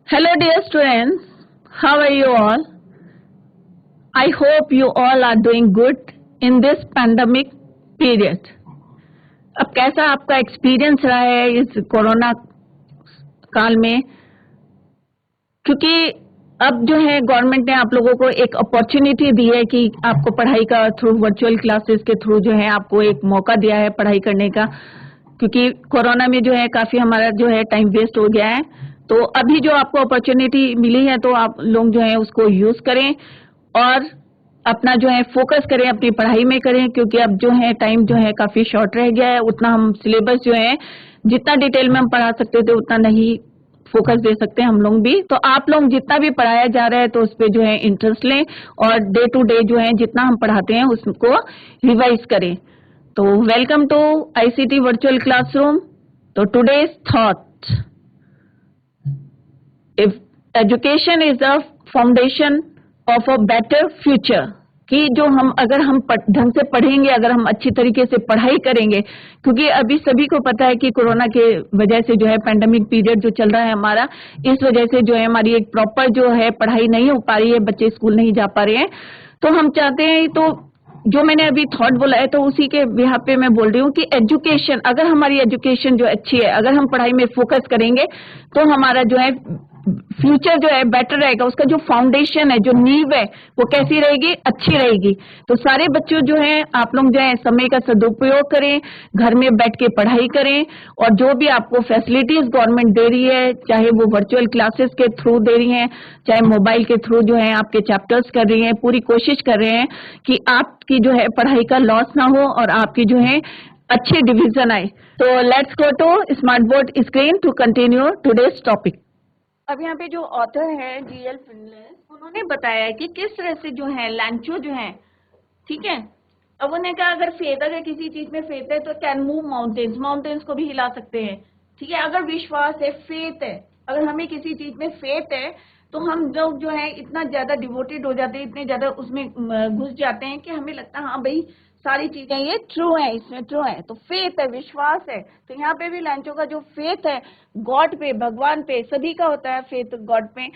Hello, dear students. How are you all? I hope you all are doing good in this pandemic period. अब कैसा आपका experience रहा है इस corona काल में? क्योंकि अब जो है गवर्नमेंट ने आप लोगों को एक अपॉर्चुनिटी दी है कि आपको पढ़ाई का थ्रू वर्चुअल क्लासेस के थ्रू जो है आपको एक मौका दिया है पढ़ाई करने का, क्योंकि कोरोना में जो है काफी हमारा जो है टाइम वेस्ट हो गया है। तो अभी जो आपको अपॉर्चुनिटी मिली है तो आप लोग जो है उसको यूज करें और अपना जो है फोकस करें, अपनी पढ़ाई में करें, क्योंकि अब जो है टाइम जो है काफी शॉर्ट रह गया है। उतना हम सिलेबस जो है जितना डिटेल में हम पढ़ा सकते थे उतना नहीं फोकस दे सकते हम लोग भी। तो आप लोग जितना भी पढ़ाया जा रहा है तो उस पर जो है इंटरेस्ट लें और डे टू डे जो है जितना हम पढ़ाते हैं उसको रिवाइज करें। तो welcome to ICT virtual classroom. तो today's thought, if education is the foundation of a better future, कि जो हम अगर हम ढंग से पढ़ेंगे, अगर हम अच्छी तरीके से पढ़ाई करेंगे, क्योंकि अभी सभी को पता है कि कोरोना के वजह से जो है पैंडेमिक पीरियड जो चल रहा है हमारा, इस वजह से जो है हमारी एक प्रॉपर जो है पढ़ाई नहीं हो पा रही है, बच्चे स्कूल नहीं जा पा रहे हैं। तो हम चाहते हैं, तो जो मैंने अभी थॉट बोला है तो उसी के यहाँ पे मैं बोल रही हूँ कि एजुकेशन, अगर हमारी एजुकेशन जो अच्छी है, अगर हम पढ़ाई में फोकस करेंगे तो हमारा जो है फ्यूचर जो है बेटर रहेगा। उसका जो फाउंडेशन है, जो नींव है, वो कैसी रहेगी? अच्छी रहेगी। तो सारे बच्चों जो है आप लोग जो है समय का सदुपयोग करें, घर में बैठ के पढ़ाई करें, और जो भी आपको फैसिलिटीज गवर्नमेंट दे रही है, चाहे वो वर्चुअल क्लासेस के थ्रू दे रही हैं, चाहे मोबाइल के थ्रू जो है आपके चैप्टर्स कर रही हैं, पूरी कोशिश कर रहे हैं कि आपकी जो है पढ़ाई का लॉस ना हो और आपकी जो है अच्छे डिवीजन आए। तो let's go to smart board screen to continue today's topic. अब यहाँ पे जो ऑथर है जीएल फिनलेस, उन्होंने बताया कि किस तरह से जो है लैंचो जो है, ठीक है। अब उन्होंने कहा अगर फेथ, अगर किसी चीज में फेथ है तो कैन मूव माउंटेन्स, माउंटेन्स को भी हिला सकते हैं, ठीक है। अगर विश्वास है, फेथ है, अगर हमें किसी चीज में फेथ है तो हम लोग जो है इतना ज्यादा डिवोटेड हो जाते हैं, इतने ज्यादा उसमें घुस जाते हैं कि हमें लगता है हाँ भाई सारी चीजें ये ट्रू है, इसमें ट्रू है। तो फेथ है, विश्वास है। तो यहाँ पे भी लैंचो का जो फेथ है गॉड पे, भगवान पे, सभी का होता है फेथ गॉड पे,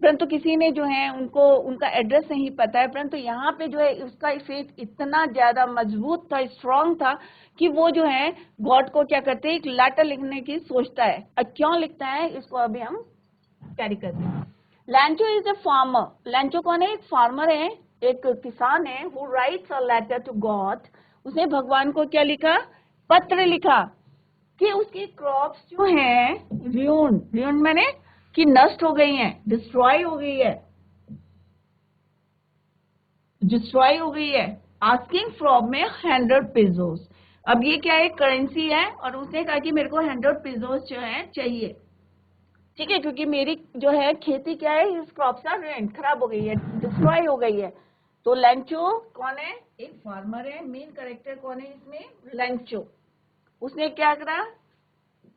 परंतु किसी ने जो है उनको उनका एड्रेस नहीं पता है, परंतु यहाँ पे जो है उसका फेथ इतना ज्यादा मजबूत था, स्ट्रांग था, कि वो जो है गॉड को क्या करते हैं, एक लेटर लिखने की सोचता है। अब क्यों लिखता है इसको अभी हम कैरी करते हैं। लैंचो इज अ फार्मर। लैंचो कौन है? एक फार्मर है, एक किसान है। Who writes a letter to God. उसने भगवान को क्या लिखा? पत्र लिखा कि उसकी क्रॉप्स जो है र्यून मैंने कि नष्ट हो गई हैं, डिस्ट्रॉय हो गई है, डिस्ट्रॉय हो गई है। आस्किंग फ्रॉम में 100 पेजोस। अब ये क्या है? करेंसी है, और उसने कहा कि मेरे को 100 पेजोस जो है चाहिए, ठीक है, क्योंकि मेरी जो है खेती क्या है, इस क्रॉप का रेंट खराब हो गई है, डिस्ट्रॉय हो गई है। तो लैंचो कौन है? एक फार्मर है। मेन कैरेक्टर कौन है इसमें? लैंचो। उसने क्या करा?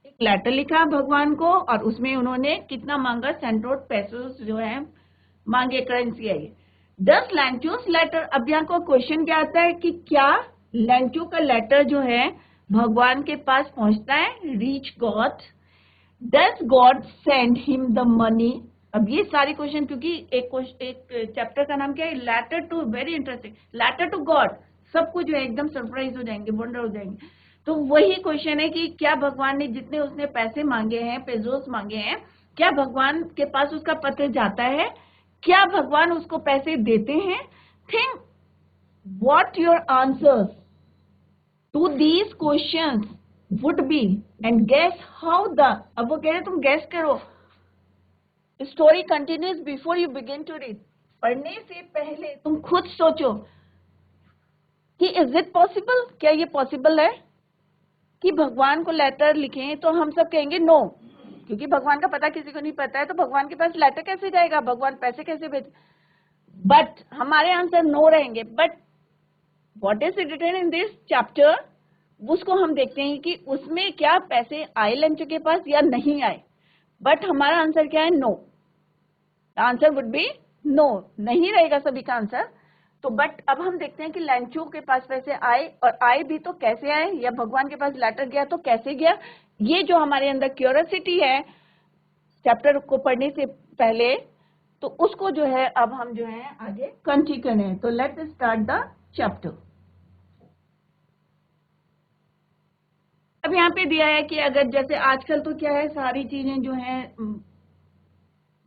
एक लेटर लिखा भगवान को, और उसमें उन्होंने कितना मांगा? 100 पेसोस जो है मांगे, करेंसी आई। 10 लैंचोस लेटर। अब यहाँ को क्वेश्चन क्या आता है कि क्या लैंचो का लेटर जो है भगवान के पास पहुंचता है? Reach God. Does God send him the money? अब ये सारे क्वेश्चन, क्योंकि एक चैप्टर का नाम क्या है? Letter to, very interesting, letter to God. सबको जो है एकदम सरप्राइज हो जाएंगे, वंडर हो जाएंगे। तो वही क्वेश्चन है कि क्या भगवान ने जितने उसने पैसे मांगे हैं, पेजोस मांगे हैं, क्या भगवान के पास उसका पत्र जाता है? क्या भगवान उसको पैसे देते हैं? Think what your answers to these questions would be and guess how the, अब वो कह रहे तुम guess करो। Story continues before you begin to read। पढ़ने से पहले तुम खुद सोचो कि is it possible, क्या ये possible है कि भगवान को लेटर लिखें? तो हम सब कहेंगे नो, क्योंकि भगवान का पता किसी को नहीं पता है, तो भगवान के पास लेटर कैसे जाएगा, भगवान पैसे कैसे भेज? बट हमारे आंसर नो रहेंगे। But what is written in this chapter, उसको हम देखते हैं कि उसमें क्या पैसे आए लैंचो के पास या नहीं आए। बट हमारा आंसर क्या है? No. Answer would be no, नहीं रहेगा सभी का आंसर। तो बट अब हम देखते हैं कि लैंचो के पास पैसे आए, और आए भी तो कैसे आए, या भगवान के पास लेटर गया तो कैसे गया। ये जो हमारे अंदर क्यूरियोसिटी है, चैप्टर को पढ़ने से पहले, तो उसको जो है अब हम जो है आगे कंटिन्यू करें। तो लेट्स स्टार्ट द चैप्टर। अब यहाँ पे दिया है कि अगर जैसे आजकल तो क्या है, सारी चीजें जो है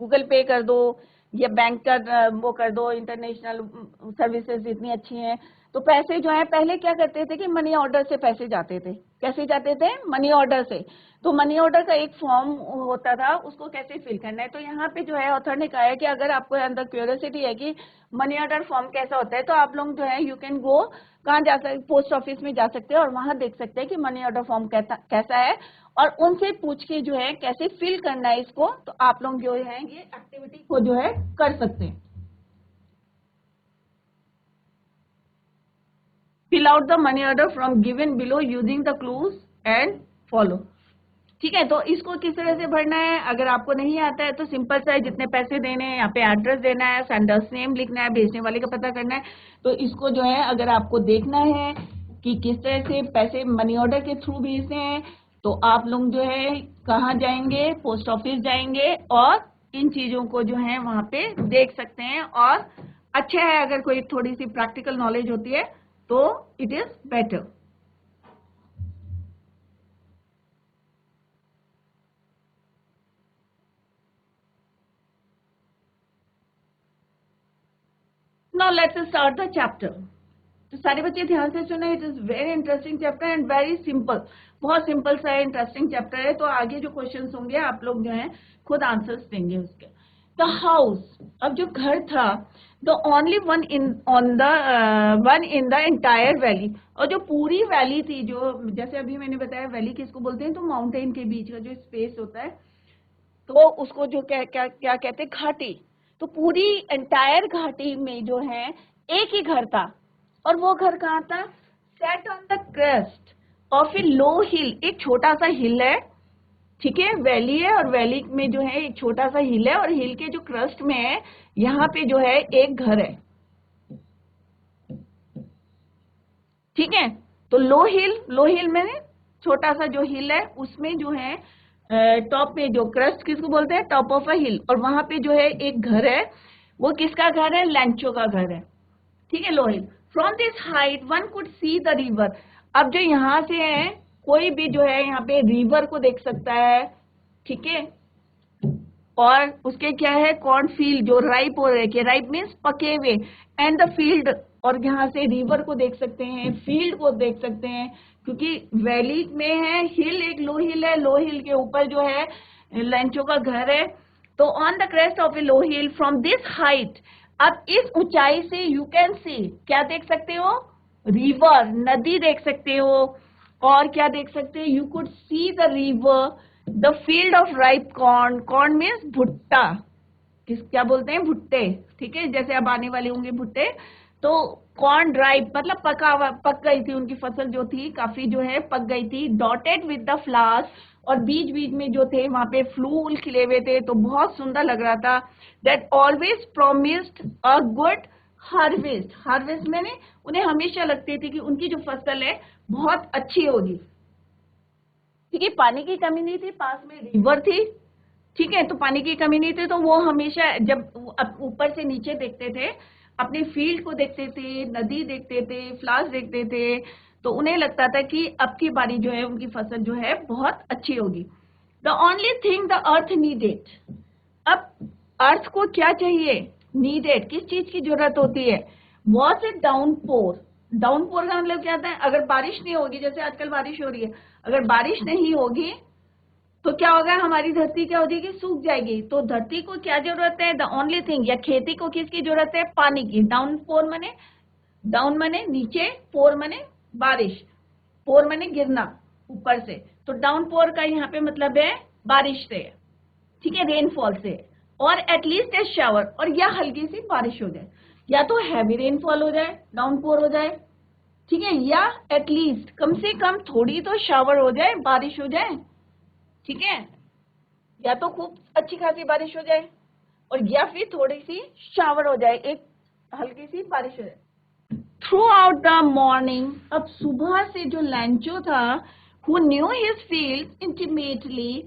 गूगल पे कर दो या बैंक का वो कर दो, इंटरनेशनल सर्विसेज इतनी अच्छी हैं, तो पैसे जो है पहले क्या करते थे कि मनी ऑर्डर से पैसे जाते थे। कैसे जाते थे? मनी ऑर्डर से। तो मनी ऑर्डर का एक फॉर्म होता था, उसको कैसे फिल करना है। तो यहाँ पे जो है ऑथर ने कहा है कि अगर आपको अंदर क्यूरियोसिटी है कि मनी ऑर्डर फॉर्म कैसा होता है, तो आप लोग जो है यू कैन गो, कहाँ जा सकते, पोस्ट ऑफिस में जा सकते हैं और वहां देख सकते हैं कि मनी ऑर्डर फॉर्म कैसा है, और उनसे पूछ के जो है कैसे फिल करना है इसको, तो आप लोग जो है ये एक्टिविटी को जो है कर सकते हैं। Fill out the money order from given below using the clues and follow. ठीक है, तो इसको किस तरह से भरना है, अगर आपको नहीं आता है तो सिंपल सा है, जितने पैसे देने हैं, यहाँ पे एड्रेस देना है, सेंडर्स नेम लिखना है, भेजने वाले का पता करना है। तो इसको जो है अगर आपको देखना है कि किस तरह से पैसे मनी ऑर्डर के थ्रू भेजने हैं, तो आप लोग जो है कहाँ जाएंगे, पोस्ट ऑफिस जाएंगे और इन चीजों को जो है वहां पे देख सकते हैं। और अच्छा है अगर कोई थोड़ी सी प्रैक्टिकल नॉलेज होती है तो it is better. Now let's start the chapter. तो सारे बच्चे ध्यान से सुने, it is very interesting chapter and very simple, बहुत सिंपल सा इंटरेस्टिंग चैप्टर है। तो आगे जो क्वेश्चंस होंगे आप लोग जो है खुद आंसर्स देंगे उसके। द हाउस, अब जो घर था, the only one in the entire valley, और जो पूरी वैली थी, जो जैसे अभी मैंने बताया वैली किसको बोलते हैं, तो माउंटेन के बीच का जो स्पेस होता है, तो उसको जो क्या क्या क्या कहते हैं, घाटी। तो पूरी एंटायर घाटी में जो है एक ही घर था, और वो घर कहाँ था? Set on the crest of a low hill, एक छोटा सा हिल है, ठीक है, वैली है, और वैली में जो है एक छोटा सा हिल है, और हिल के जो क्रस्ट में है यहाँ पे जो है एक घर है, ठीक है। तो लो हिल में छोटा सा जो हिल है उसमें जो है टॉप में जो क्रस्ट किसको बोलते हैं, टॉप ऑफ अ हिल, और वहां पे जो है एक घर है, वो किसका घर है? लैंचो का घर है, ठीक है, low hill. From this height one could see the river, अब जो यहाँ से है कोई भी जो है यहाँ पे रिवर को देख सकता है, ठीक है। और उसके क्या है, कॉर्न फील्ड जो राइप हो रहे, राइप मीन्स पके हुए, एंड द फील्ड, और यहाँ से रिवर को देख सकते हैं, फील्ड को देख सकते हैं, क्योंकि वैली में है हिल, एक लो हिल है, लो हिल के ऊपर जो है लैंचो का घर है। तो on the crest of a low hill from this height, अब इस ऊंचाई से यू कैन सी, क्या देख सकते हो? रिवर, नदी देख सकते हो, और क्या देख सकते हैं? You could see the river, the field of ripe corn, corn means भुट्टा, किस क्या बोलते हैं? भुट्टे, ठीक है, जैसे अब आने वाले होंगे भुट्टे। तो कॉर्न ड्राइप मतलब पक गई थी, उनकी फसल जो थी काफी जो है पक गई थी। डॉटेड विद द फ्लावर्स, और बीच बीच में जो थे वहां पे फूल खिले हुए थे, तो बहुत सुंदर लग रहा था। That always promised a good harvest, harvest मैंने उन्हें हमेशा लगती थी कि उनकी जो फसल है बहुत अच्छी होगी, ठीक है। पानी की कमी नहीं थी, पास में रिवर थी, ठीक है, तो पानी की कमी नहीं थी, तो वो हमेशा जब ऊपर से नीचे देखते थे, अपने फील्ड को देखते थे, नदी देखते थे, फ्लावर्स देखते थे, तो उन्हें लगता था कि अब की बारी जो है उनकी फसल जो है बहुत अच्छी होगी। The only thing the earth needed, अब अर्थ को क्या चाहिए? नीडेड, किस चीज की जरूरत होती है? वॉज ए डाउनपोर, डाउनपोर का मतलब क्या होता है? अगर बारिश नहीं होगी, जैसे आजकल बारिश हो रही है, अगर बारिश नहीं होगी तो क्या होगा? हमारी धरती क्या हो जाएगी? सूख जाएगी। तो धरती को क्या जरूरत है? द ओनली थिंग, या खेती को किसकी जरूरत है? पानी की। डाउन पोर मने, डाउन मने नीचे, पोर मने बारिश, पोर मने गिरना ऊपर से, तो डाउन पोर का यहाँ पे मतलब है बारिश से, ठीक है, रेनफॉल से, और एटलीस्ट ए शावर, और या हल्की सी बारिश हो जाए, या तो हैवी रेनफॉल हो जाए, डाउन पोर हो जाए, ठीक है, या एटलीस्ट कम से कम थोड़ी तो शावर हो जाए, बारिश हो जाए, ठीक है, या तो खूब अच्छी खासी बारिश हो जाए, और या फिर थोड़ी सी शावर हो जाए, एक हल्की सी बारिश हो जाए। थ्रू आउट द मॉर्निंग, अब सुबह से जो लैंचो था, who knew his field intimately,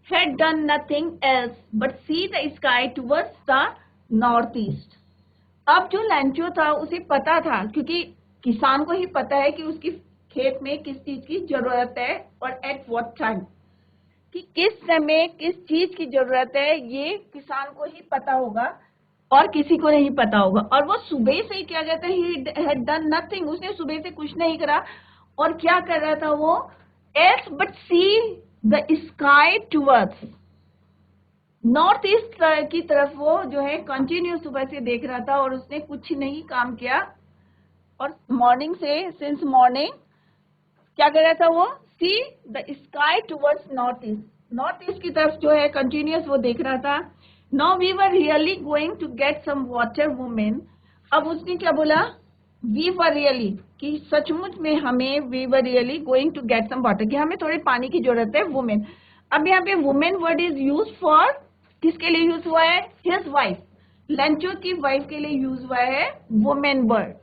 had done nothing else but see the sky towards the northeast. अब जो लैंचो था उसे पता था, क्योंकि किसान को ही पता है कि उसकी खेत में किस चीज की जरूरत है और एट व्हाट टाइम, कि किस समय किस चीज की जरूरत है, ये किसान को ही पता होगा और किसी को नहीं पता होगा। और वो सुबह से क्या कहते हैं, he had done nothing, उसने सुबह से कुछ नहीं करा। और क्या कर रहा था वो, else but see the sky towards north east की तरफ वो जो है कंटिन्यू सुबह से देख रहा था और उसने कुछ नहीं काम किया। और मॉर्निंग से सिंस मॉर्निंग क्या कर रहा था वो, see the sky towards north east की तरफ जो है कंटिन्यूअस वो देख रहा था। Now we were really going to get some water women. अब उसने क्या बोला, वी वर रियली, कि सचमुच में हमें, we were really going to get some water, कि हमें थोड़े पानी की जरूरत है, वुमेन। अब यहाँ पे women word is use for, किसके लिए यूज हुआ है, हिज वाइफ, लैंचो की वाइफ के लिए यूज हुआ है वुमेन वर्ड,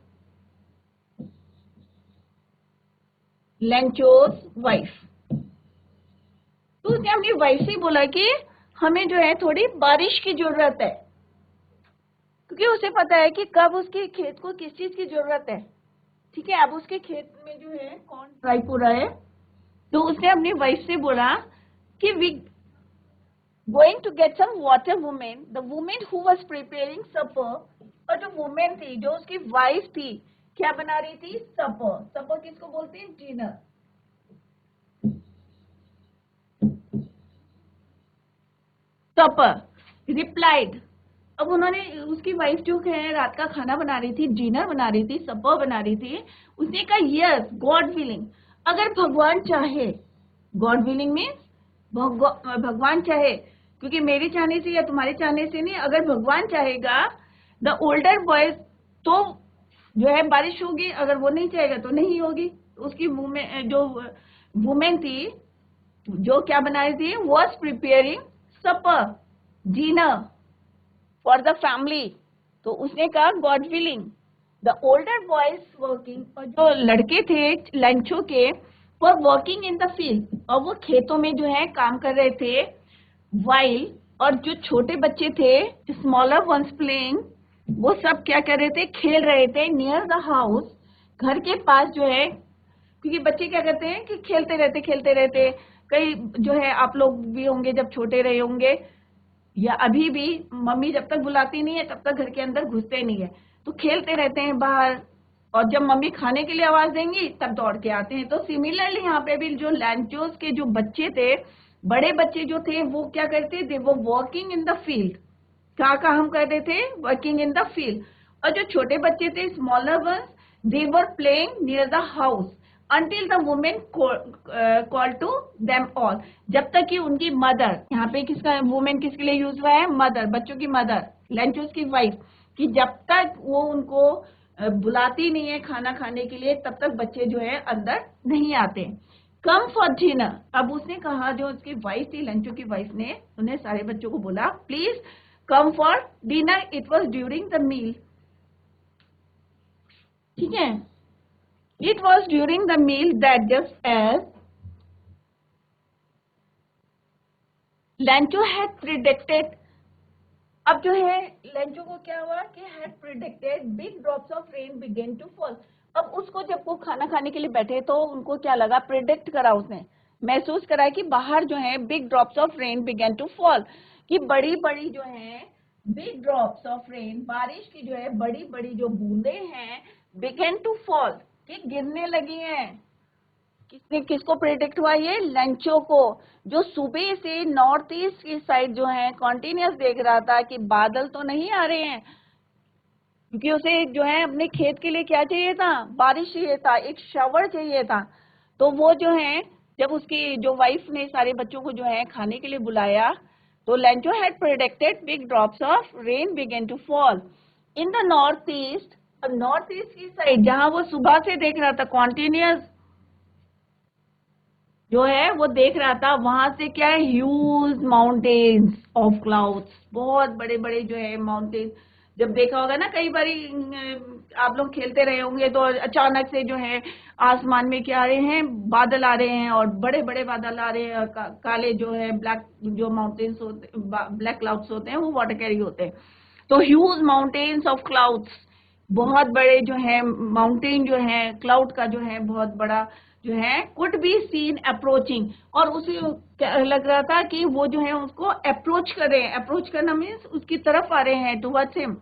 लैंचोस वाइफ। तो उसने अपनी वाइफ से बोला कि हमें जो है थोड़ी बारिश की जरूरत है, क्योंकि उसे पता है कि कब उसके खेत को किस चीज की जरूरत है। ठीक है, अब उसके खेत में जो है कौन राइप हो रहा है, तो उसने अपनी वाइफ से बोला कि we going to get some water women, the women who was preparing supper. और जो वुमेन थी, जो उसकी वाइफ थी, क्या बना रही थी, सपर। सपर किसको बोलते हैं, डिनर। सपर रिप्लाइड, अब उन्होंने, उसकी वाइफ जो है रात का खाना बना रही थी, डिनर बना रही थी, सपर बना रही थी। उसने कहा यस गॉड विलिंग, अगर भगवान चाहे, गॉड विलिंग मीन्स भगवान चाहे, क्योंकि मेरे चाहने से या तुम्हारे चाहने से नहीं, अगर भगवान चाहेगा द ओल्डर बॉयज तो जो है बारिश होगी, अगर वो नहीं चाहेगा तो नहीं होगी। उसकी जो वुमेन थी जो क्या बना रही थी, was preparing supper dinner for the family. तो उसने कहा God willing, the older boys working, और जो लड़के थे लैंचो के, for working in the field, और वो खेतों में जो है काम कर रहे थे, वाइल, और जो छोटे बच्चे थे स्मॉलर वंस प्लेइंग, वो सब क्या कर रहे थे, खेल रहे थे नियर द हाउस, घर के पास जो है, क्योंकि बच्चे क्या करते हैं कि खेलते रहते। कई जो है आप लोग भी होंगे जब छोटे रहे होंगे, या अभी भी मम्मी जब तक बुलाती नहीं है तब तक घर के अंदर घुसते नहीं है, तो खेलते रहते हैं बाहर, और जब मम्मी खाने के लिए आवाज देंगी तब दौड़ के आते हैं। तो सिमिलरली यहाँ पे भी जो लैंचोस के जो बच्चे थे, बड़े बच्चे जो थे, वो क्या करते थे, वो वर्किंग इन द फील्ड, क्या काम कर रहे थे, वर्किंग इन द फील्ड। और जो छोटे बच्चे थे smaller once, they were playing near the house until the women call to them all, जब तक कि उनकी मदर, यहाँ पे किसका वुमेन किसके लिए यूज हुआ है, मदर, बच्चों की मदर, लैंचोस की वाइफ, कि जब तक वो उनको बुलाती नहीं है खाना खाने के लिए तब तक बच्चे जो है अंदर नहीं आते। कम फॉर डिनर, अब उसने कहा, जो उसकी वाइफ थी लैंचो की वाइफ ने, उन्हें सारे बच्चों को बोला please come for dinner, it was during the meal. ठीक है, it was during the meal that just as लैंचो had predicted, अब जो है लैंचो को क्या हुआ कि had predicted big drops of rain began to fall। अब उसको जब वो खाना खाने के लिए बैठे तो उनको क्या लगा, प्रिडिक्ट करा, उसने महसूस करा कि बाहर जो है big drops of rain began to fall, कि बड़ी बड़ी जो है बिग ड्रॉप्स ऑफ रेन, बारिश की जो है बड़ी बड़ी जो बूंदे हैं, बिगेन टू फॉल, कि गिरने लगी हैं। किसने, किसको प्रेडिक्ट हुआ, ये लैंचो को, जो सुबह से नॉर्थ ईस्ट की साइड जो है कॉन्टिन्यूस देख रहा था कि बादल तो नहीं आ रहे हैं, क्योंकि उसे जो है अपने खेत के लिए क्या चाहिए था, बारिश चाहिए था, एक शावर चाहिए था। तो वो जो है जब उसकी जो वाइफ ने सारे बच्चों को जो है खाने के लिए बुलाया, तो Lencho had predicted big drops of rain began to fall in the north east. अब नॉर्थ ईस्ट की साइड जहां वो सुबह से देख रहा था कॉन्टिन्यूस जो है वो देख रहा था, वहां से क्या है, ह्यूज माउंटेन्स ऑफ क्लाउड्स, बहुत बड़े बड़े जो है माउंटेन, जब देखा होगा ना कई बारी आप लोग खेलते रहे होंगे तो अचानक से जो है आसमान में क्या आ रहे हैं, बादल आ रहे हैं, और बड़े बड़े बादल आ रहे हैं, और काले जो है ब्लैक जो माउंटेन्स होते, ब्लैक क्लाउड्स होते हैं, वो वाटर कैरी होते हैं। तो ह्यूज माउंटेन्स ऑफ क्लाउड्स, बहुत बड़े जो है माउंटेन जो है क्लाउड का जो है बहुत बड़ा जो है कुड बी सीन अप्रोचिंग, और उसे लग रहा था कि वो जो है उसको अप्रोच कर रहे हैं। अप्रोच करना मीन्स उसकी तरफ आ रहे हैं, towards him.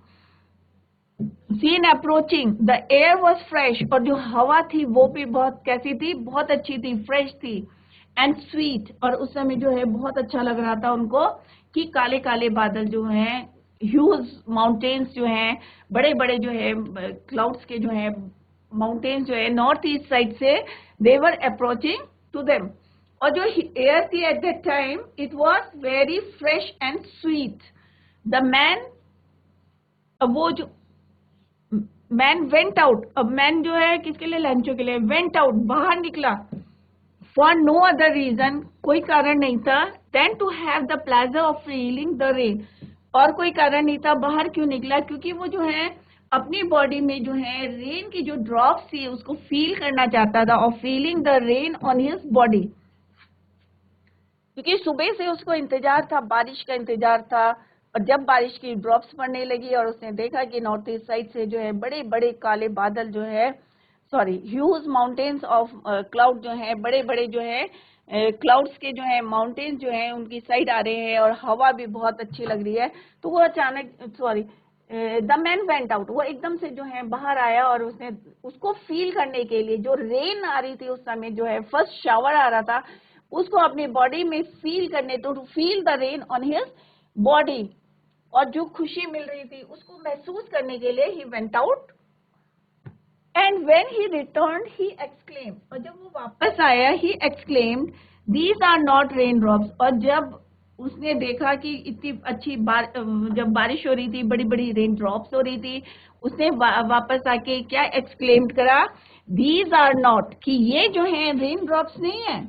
Seen approaching, the air was fresh, और जो हवा थी वो भी बहुत कैसी थी, बहुत अच्छी थी, फ्रेश थी, एंड स्वीट। और उस समय जो है बहुत अच्छा लग रहा था उनको कि काले काले बादल जो हैं, ह्यूज माउंटेन्स जो हैं, बड़े बड़े जो है क्लाउड्स के जो है माउंटेन्स जो है नॉर्थ ईस्ट साइड से, दे वर अप्रोचिंग टू देम। और जो एयर थी at that time, it was very fresh and sweet. The man, वो जो मैन वेंट आउट, अब मैन जो है किसके लिए, लंचों के लिए, वेंट आउट, बाहर निकला, फॉर नो अदर रीजन, कोई कारण नहीं था, than to have the pleasure of feeling the rain, और कोई कारण नहीं था। बाहर क्यों निकला, क्योंकि वो जो है अपनी बॉडी में जो है रेन की जो ड्रॉप्स थी उसको फील करना चाहता था, और feeling the rain on his body, क्योंकि सुबह से उसको इंतजार था, बारिश का इंतजार था। और जब बारिश की ड्रॉप्स पड़ने लगी और उसने देखा कि नॉर्थ ईस्ट साइड से जो है बड़े बड़े काले बादल जो है, sorry, huge mountains of cloud जो है, बड़े बड़े जो है क्लाउड्स के जो है माउंटेन्स जो है उनकी साइड आ रहे हैं, और हवा भी बहुत अच्छी लग रही है, तो वो अचानक, sorry, the man went out, वो एकदम से जो है बाहर आया, और उसने उसको फील करने के लिए, जो रेन आ रही थी उस समय जो है फर्स्ट शावर आ रहा था, उसको अपनी बॉडी में फील करने, तो to feel the rain on his body, और जो खुशी मिल रही थी उसको महसूस करने के लिए he went out. And when he returned he exclaimed, और जब वो वापस आया he exclaimed, these are not rain drops, और जब उसने देखा कि इतनी अच्छी जब बारिश हो रही थी, बड़ी बड़ी रेन ड्रॉप्स हो रही थी, उसने वापस आके क्या एक्सक्लेम्ड करा, दीज आर नॉट, कि ये जो है रेन ड्रॉप्स नहीं है,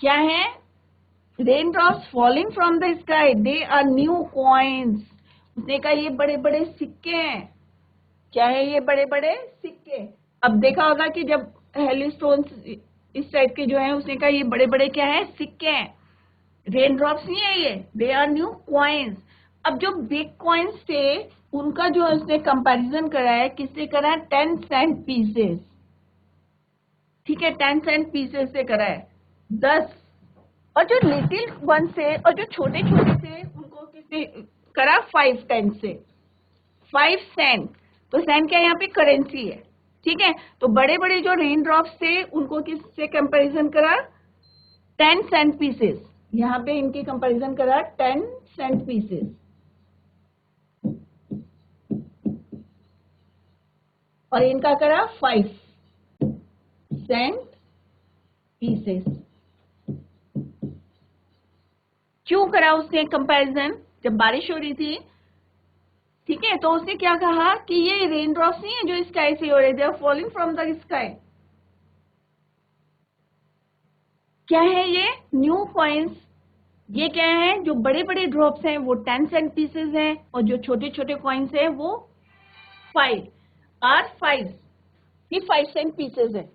क्या है, raindrops falling from the sky, they are new coins. उसने कहा ये बड़े बड़े सिक्के हैं, क्या है ये बड़े बड़े सिक्के। अब देखा होगा कि जब हेलिस्टोन्स इस टाइप के जो है, उसने कहा ये बड़े बड़े क्या है, सिक्के हैं, रेनड्रॉप्स नहीं है ये, दे आर न्यू कॉइन्स। अब जो बिग कॉइन्स थे उनका जो उसने कंपैरिजन करा है, किससे करा है, 10 सेंट पीसेस, ठीक है, 10 सेंट पीसेस से करा है, 10। और जो लिटिल वन से, और जो छोटे छोटे थे उनको किससे करा, 5 10 से, 5 सेंट। तो सेंट क्या यहाँ पे करेंसी है, ठीक है। तो बड़े बड़े जो रेन ड्रॉप्स थे उनको किससे कंपैरिजन करा, 10 सेंट पीसेस, यहाँ पे इनकी कंपैरिजन करा 10 सेंट पीसेस, और इनका करा 5 सेंट पीसेस। क्यों करा उसने कंपैरिजन, जब बारिश हो रही थी, ठीक है, तो उसने क्या कहा कि ये रेन ड्रॉप्स नहीं है जो स्काई से हो रहे, they are falling from the sky. क्या है ये, न्यू कॉइन्स। ये क्या है, जो बड़े बड़े ड्रॉप्स हैं वो 10 सेंट पीसेस हैं, और जो छोटे छोटे कॉइन्स हैं वो 5 सेंट पीसेस है।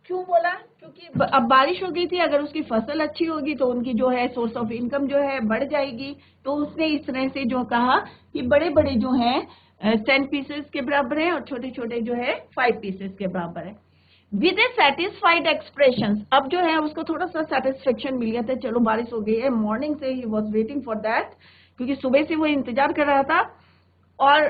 क्यों बोला, क्योंकि अब बारिश हो गई थी, अगर उसकी फसल अच्छी होगी तो उनकी जो है सोर्स ऑफ इनकम जो है बढ़ जाएगी। तो उसने इस तरह से जो कहा कि बड़े बड़े जो हैं 10 पीसेस के बराबर है, और छोटे छोटे जो है 5 पीसेस के बराबर है। विद ए सेटिस्फाइड एक्सप्रेशन, अब जो है उसको थोड़ा सा सेटिस्फेक्शन मिल गया था, चलो बारिश हो गई है, मॉर्निंग से he was waiting for that, क्योंकि सुबह से वो इंतजार कर रहा था। और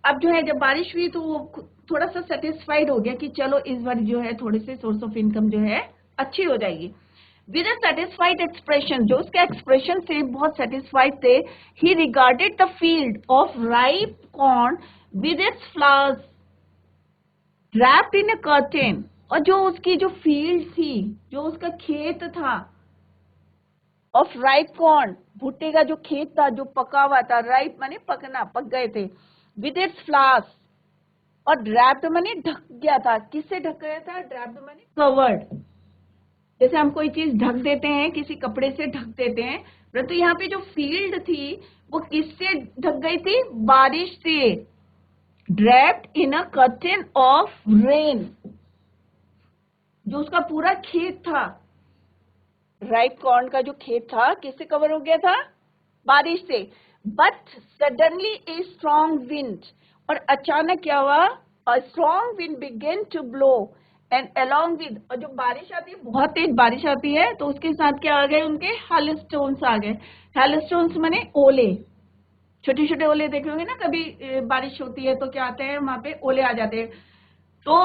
अब जो है जब बारिश हुई तो वो थोड़ा सा सेटिस्फाइड हो गया कि चलो इस बार जो है थोड़े से सोर्स ऑफ इनकम जो है अच्छी हो जाएगी। विद अ सेटिस्फाइड एक्सप्रेशन, जो उसके एक्सप्रेशन से बहुत सेटिस्फाइड थे, ही regarded the field of ripe corn with its flowers wrapped in a curtain, और जो उसकी जो फील्ड थी, जो उसका खेत था, ऑफ राइप कॉर्न, भुट्टे का जो खेत था जो पका हुआ था, राइप माने पकना, पक गए थे, विद इट्स फ्लावर्स, और ड्रैप्ड माने ढक गया था, किससे ढक गया था, ड्रैप्ड माने कवर्ड, जैसे हम कोई चीज ढक देते हैं, किसी कपड़े से ढक देते हैं, परंतु यहाँ पे जो फील्ड थी वो किससे ढक गई थी, बारिश से, draped in a curtain of rain. जो उसका पूरा खेत था, राइट कॉर्न का जो खेत था, किससे कवर हो गया था? बारिश से। But suddenly a strong wind, और अचानक क्या हुआ? A strong wind began to blow and along with, और जो बारिश आती है, बहुत तेज बारिश आती है, तो उसके साथ क्या आ गए? उनके हेलस्टोन्स आ गए। हेलस्टोन्स माने ओले, छोटे छोटे ओले देखे होंगे ना कभी, बारिश होती है तो क्या आते हैं वहां पे? ओले आ जाते हैं। तो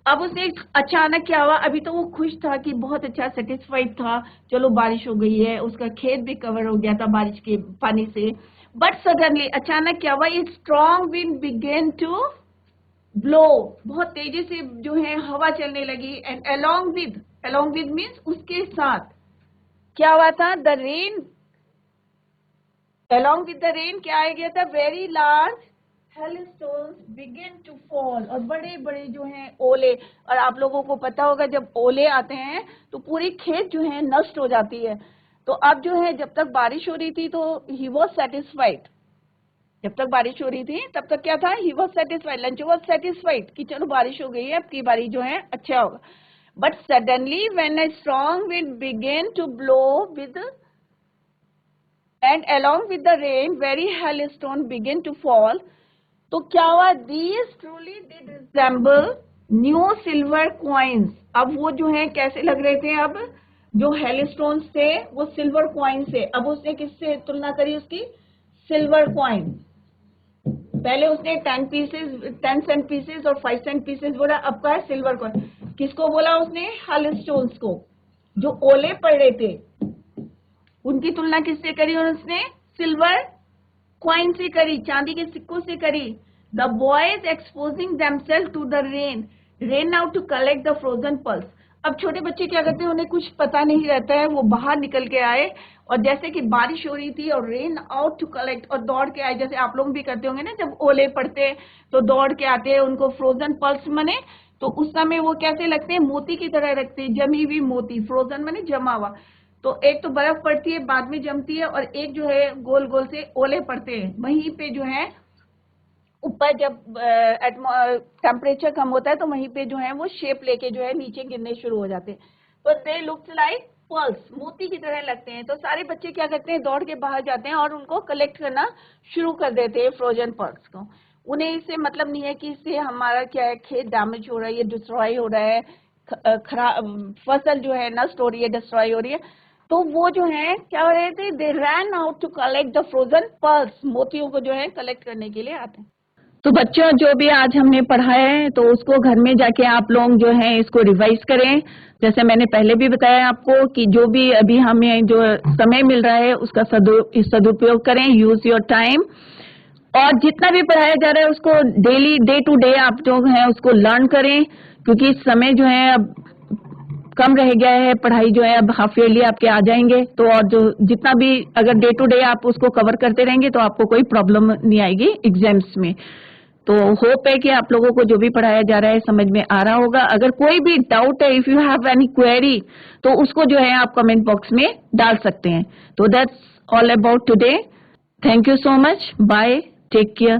अब उसने अचानक क्या हुआ? अभी तो वो खुश था कि बहुत अच्छा, सेटिस्फाइड था, चलो बारिश हो गई है, उसका खेत भी कवर हो गया था बारिश के पानी से। बट सडनली अचानक क्या हुआ? It strong wind began to blow, बहुत तेजी से जो है हवा चलने लगी। एंड अलोंग विद मीन्स उसके साथ क्या हुआ था? The rain, along with the rain क्या आ गया था? very large hailstones begin to fall, और बड़े बड़े जो हैं ओले। और आप लोगों को पता होगा जब ओले आते हैं तो पूरी खेत जो है नष्ट हो जाती है। तो अब जो है, जब तक बारिश हो रही थी तो ही वॉज सेटिस्फाइड, जब तक बारिश हो रही थी तब तक क्या था? He was satisfied, lunch was satisfied कि चलो बारिश हो गई है, अब की बारी जो है अच्छा होगा। But suddenly when a strong wind began to blow with and along with the rain very hailstone begin to fall, तो क्या हुआ? these truly did resemble new silver coins। अब वो जो है कैसे लग रहे थे? अब जो हेलस्टोन्स थे वो सिल्वर कॉइन से। अब उसने किससे तुलना करी उसकी? Silver coin. पहले उसने 10 सेंट पीसेस और 5 सेंट पीसेस बोला, अब का है सिल्वर कॉइन। किसको बोला उसने? हेलस्टोन्स को, जो ओले पड़ रहे थे उनकी तुलना किससे करी? और उसने सिल्वर कॉइन से करी, चांदी के सिक्कों से करी। The boys exposing themselves to the rain out to collect the frozen pearls. अब छोटे बच्चे क्या करते हैं? उन्हें कुछ पता नहीं रहता है, वो बाहर निकल के आए और जैसे कि बारिश हो रही थी और रेन आउट टू कलेक्ट, और दौड़ के आए, जैसे आप लोग भी करते होंगे ना, जब ओले पड़ते तो दौड़ के आते हैं, उनको फ्रोजन पल्स मने, तो उस समय वो कैसे लगते हैं? मोती की तरह लगते हैं, जमी हुई मोती। फ्रोजन मने जमा हुआ। तो एक तो बर्फ पड़ती है बाद में जमती है, और एक जो है गोल गोल से ओले पड़ते हैं, वहीं पे जो है ऊपर जब टेम्परेचर कम होता है तो वहीं पे जो है वो शेप लेके जो है नीचे गिरने शुरू हो जाते हैं। तो दे लुक्स लाइक पर्ल्स, मोती की तरह लगते हैं। तो सारे बच्चे क्या करते हैं? दौड़ के बाहर जाते हैं और उनको कलेक्ट करना शुरू कर देते हैं, फ्रोजन पर्ल्स को। उन्हें इससे मतलब नहीं है कि इससे हमारा क्या है, खेत डैमेज हो रहा है, ये डिस्ट्रॉय हो रहा है, खराब फसल जो है नष्ट हो रही है, डिस्ट्रॉय हो रही है। तो वो जो है क्या हो रहे थे? They ran out to collect the frozen pearls, मोतियों को जो है कलेक्ट करने के लिए आते हैं। तो बच्चों, जो भी आज हमने पढ़ा है तो उसको घर में जाके आप लोग जो है इसको रिवाइज करें। जैसे मैंने पहले भी बताया आपको कि जो भी अभी हमें जो समय मिल रहा है उसका सदुपयोग करें, यूज योर टाइम। और जितना भी पढ़ाया जा रहा है उसको डेली, डे टू डे आप जो है उसको लर्न करें, क्योंकि समय जो है अब कम रह गया है, पढ़ाई जो है अब हाफ ईयरली आपके आ जाएंगे। तो और जो जितना भी अगर डे टू डे आप उसको कवर करते रहेंगे तो आपको कोई प्रॉब्लम नहीं आएगी एग्जाम्स में। तो होप है कि आप लोगों को जो भी पढ़ाया जा रहा है समझ में आ रहा होगा। अगर कोई भी डाउट है, if you have any query, तो उसको जो है आप कमेंट बॉक्स में डाल सकते हैं। तो that's all about today. Thank you so much, bye, take care.